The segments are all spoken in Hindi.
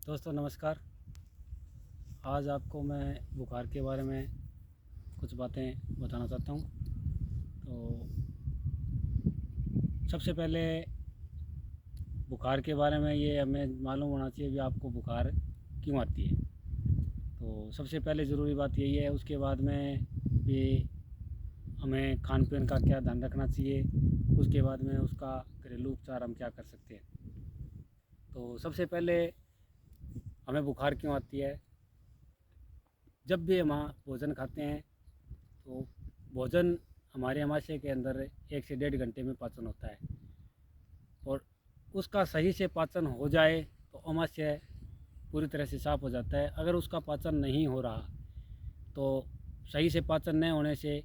दोस्तों नमस्कार। आज आपको मैं बुखार के बारे में कुछ बातें बताना चाहता हूँ। तो सबसे पहले बुखार के बारे में ये हमें मालूम होना चाहिए कि आपको बुखार क्यों आती है। तो सबसे पहले ज़रूरी बात यही है। उसके बाद में भी हमें खान पीन का क्या ध्यान रखना चाहिए। उसके बाद में उसका घरेलू उपचार हम क्या कर सकते हैं। तो सबसे पहले हमें बुखार क्यों आती है। जब भी हम भोजन खाते हैं तो भोजन हमारे आमाशय के अंदर 1 से 1.5 घंटे में पाचन होता है और उसका सही से पाचन हो जाए तो आमाशय पूरी तरह से साफ़ हो जाता है। अगर उसका पाचन नहीं हो रहा तो सही से पाचन नहीं होने से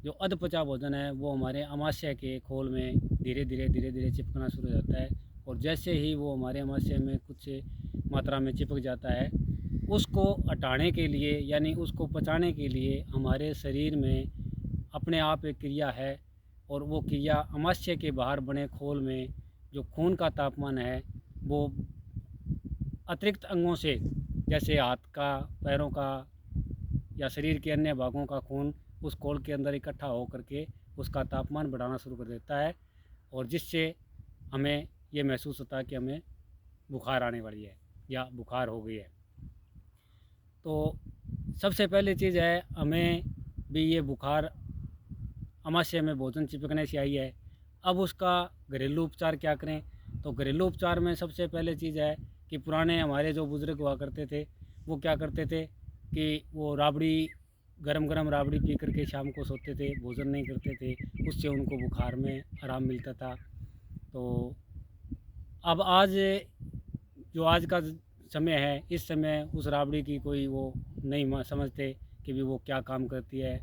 जो अधपचा भोजन है वो हमारे आमाशय के खोल में धीरे धीरे चिपकना शुरू हो जाता है। और जैसे ही वो हमारे आमाशय में कुछ मात्रा में चिपक जाता है, उसको हटाने के लिए यानी उसको पचाने के लिए हमारे शरीर में अपने आप एक क्रिया है। और वो क्रिया आमाशय के बाहर बने खोल में जो खून का तापमान है वो अतिरिक्त अंगों से, जैसे हाथ का, पैरों का या शरीर के अन्य भागों का खून उस खोल के अंदर इकट्ठा हो करके उसका तापमान बढ़ाना शुरू कर देता है। और जिससे हमें ये महसूस होता है कि हमें बुखार आने वाली है या बुखार हो गई है। तो सबसे पहली चीज़ है, हमें भी ये बुखार आमाशय में भोजन चिपकने से आई है। अब उसका घरेलू उपचार क्या करें। तो घरेलू उपचार में सबसे पहले चीज़ है कि पुराने हमारे जो बुज़ुर्ग हुआ करते थे वो क्या करते थे कि वो राबड़ी, गरम गरम राबड़ी पी करके शाम को सोते थे, भोजन नहीं करते थे। उससे उनको बुखार में आराम मिलता था। तो अब आज जो आज का समय है, इस समय उस राबड़ी की कोई वो नहीं समझते कि भी वो क्या काम करती है।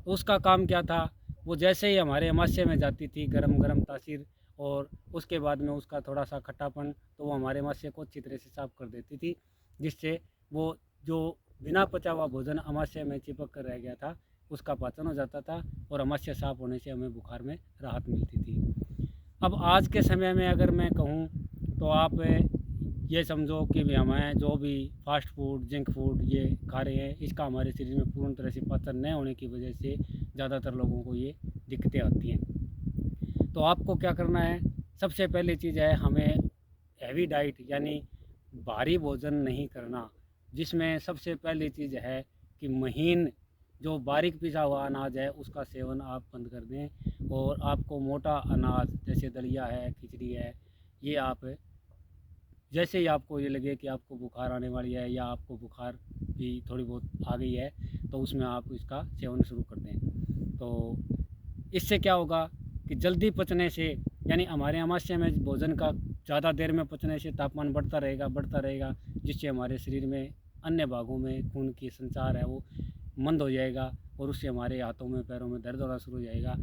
उसका काम क्या था, वो जैसे ही हमारे आमाशय में जाती थी गरम गरम तासीर, और उसके बाद में उसका थोड़ा सा खट्टापन, तो वो हमारे आमाशय को अच्छी तरह से साफ़ कर देती थी। जिससे वो जो बिना पचा हुआ भोजन आमाशय में चिपक कर रह गया था उसका पाचन हो जाता था और आमाशय साफ़ होने से हमें बुखार में राहत मिलती थी। अब आज के समय में अगर मैं कहूँ तो आप ये समझो कि भी हमें जो भी फास्ट फूड, जंक फूड ये खा रहे हैं, इसका हमारे शरीर में पूर्ण तरह से पाचन नहीं होने की वजह से ज़्यादातर लोगों को ये दिक्कतें आती हैं। तो आपको क्या करना है, सबसे पहली चीज़ है हमें हैवी डाइट यानी भारी भोजन नहीं करना। जिसमें सबसे पहली चीज़ है कि महीन जो बारीक पिसा हुआ अनाज है उसका सेवन आप बंद कर दें। और आपको मोटा अनाज जैसे दलिया है, खिचड़ी है, ये आप जैसे ही आपको ये लगे कि आपको बुखार आने वाली है या आपको बुखार भी थोड़ी बहुत आ गई है तो उसमें आप इसका सेवन शुरू कर दें। तो इससे क्या होगा कि जल्दी पचने से, यानी हमारे आमाशय में भोजन का ज़्यादा देर में पचने से तापमान बढ़ता रहेगा, जिससे हमारे शरीर में अन्य भागों में खून की संचार है वो मंद हो जाएगा और उससे हमारे हाथों में, पैरों में दर्द होना शुरू हो जाएगा।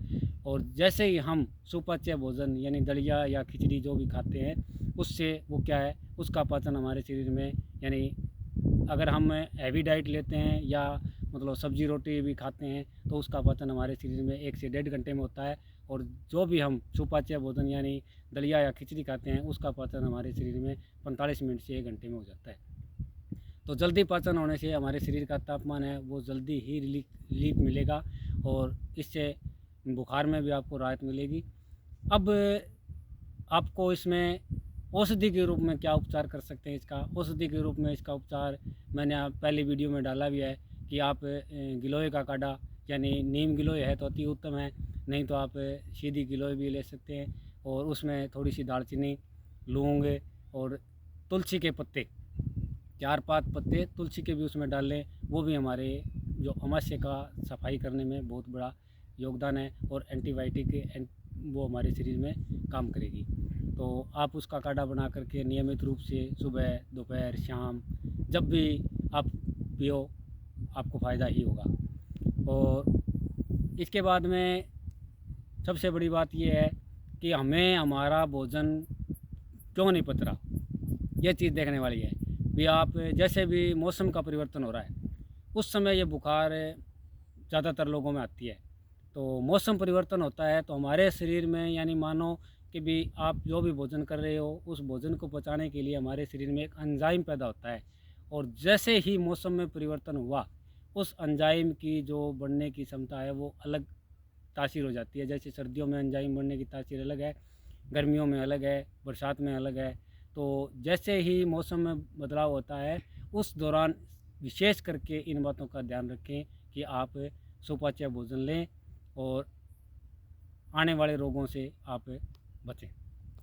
और जैसे ही हम सुपाच्य भोजन यानी दलिया या खिचड़ी जो भी खाते हैं, उससे वो क्या है, उसका पाचन हमारे शरीर में, यानी अगर हम हैवी डाइट लेते हैं या मतलब सब्जी रोटी भी खाते हैं तो उसका पाचन हमारे शरीर में 1 से 1.5 घंटे में होता है। और जो भी हम सुपाच्य भोजन यानी दलिया या खिचड़ी खाते हैं उसका पाचन हमारे शरीर में 45 मिनट से 1 घंटे में हो जाता है। तो जल्दी पाचन होने से हमारे शरीर का तापमान है वो जल्दी ही रिलीफ मिलेगा और इससे बुखार में भी आपको राहत मिलेगी। अब आपको इसमें औषधि के रूप में क्या उपचार कर सकते हैं। इसका औषधि के रूप में इसका उपचार मैंने आप पहली वीडियो में डाला भी है कि आप गिलोय का काढ़ा, यानी नीम गिलोय है तो अति उत्तम है, नहीं तो आप सीधी गिलोय भी ले सकते हैं। और उसमें थोड़ी सी दालचीनी, लौंग और तुलसी के पत्ते, 4-5 पत्ते तुलसी के भी उसमें डाल लें। वो भी हमारे जो आमाशय का सफाई करने में बहुत बड़ा योगदान है और एंटीबायोटिक वो हमारे शरीर में काम करेगी। तो आप उसका काढ़ा बना करके नियमित रूप से सुबह, दोपहर, शाम जब भी आप पियो आपको फ़ायदा ही होगा। और इसके बाद में सबसे बड़ी बात ये है कि हमें हमारा भोजन क्यों नहीं पच रहा, ये चीज़ देखने वाली है। भी आप जैसे भी मौसम का परिवर्तन हो रहा है उस समय ये बुखार ज़्यादातर लोगों में आती है। तो मौसम परिवर्तन होता है तो हमारे शरीर में, यानी मानो कि भी आप जो भी भोजन कर रहे हो उस भोजन को पचाने के लिए हमारे शरीर में एक एंजाइम पैदा होता है, और जैसे ही मौसम में परिवर्तन हुआ उस एंजाइम की जो बढ़ने की क्षमता है वो अलग तासीर हो जाती है। जैसे सर्दियों में एंजाइम बढ़ने की तासीर अलग है, गर्मियों में अलग है, बरसात में अलग है। तो जैसे ही मौसम में बदलाव होता है उस दौरान विशेष करके इन बातों का ध्यान रखें कि आप सुपाच्य भोजन लें और आने वाले रोगों से आप बचें।